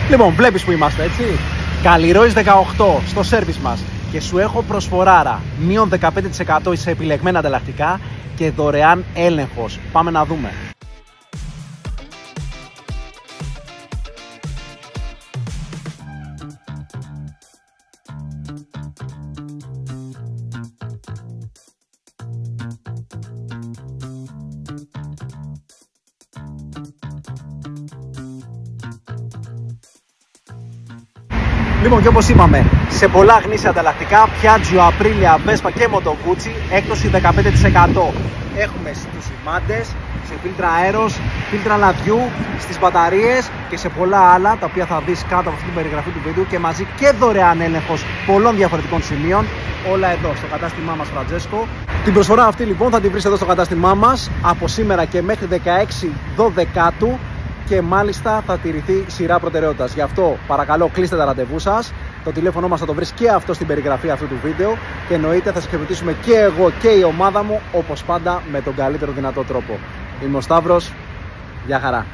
Λοιπόν, βλέπεις που είμαστε, έτσι. Καλλιρόης 18 στο σέρβις μας και σου έχω προσφοράρα μείον 15% σε επιλεγμένα ανταλλακτικά και δωρεάν έλεγχος. Πάμε να δούμε. Λοιπόν, και όπως είπαμε, σε πολλά γνήσια ανταλλακτικά, Piaggio, Aprilia, Vespa και Moto Guzzi, έκπτωση 15%. Έχουμε στους σημάντες, σε φίλτρα αέρος, φίλτρα λαδιού, στις μπαταρίες και σε πολλά άλλα, τα οποία θα δεις κάτω από αυτή την περιγραφή του βίντεο, και μαζί και δωρεάν έλεγχος πολλών διαφορετικών σημείων, όλα εδώ στο κατάστημά μας Φραντζέσκο. Την προσφορά αυτή λοιπόν θα την βρεις εδώ στο κατάστημά μας από σήμερα και μέχρι 16/12 και μάλιστα θα τηρηθεί σειρά προτεραιότητας. Γι' αυτό παρακαλώ κλείστε τα ραντεβού σας. Το τηλέφωνο μας θα το βρεις και αυτό στην περιγραφή αυτού του βίντεο και εννοείται θα σε χαιρετήσουμε και εγώ και η ομάδα μου όπως πάντα με τον καλύτερο δυνατό τρόπο. Είμαι ο Σταύρος, γεια χαρά.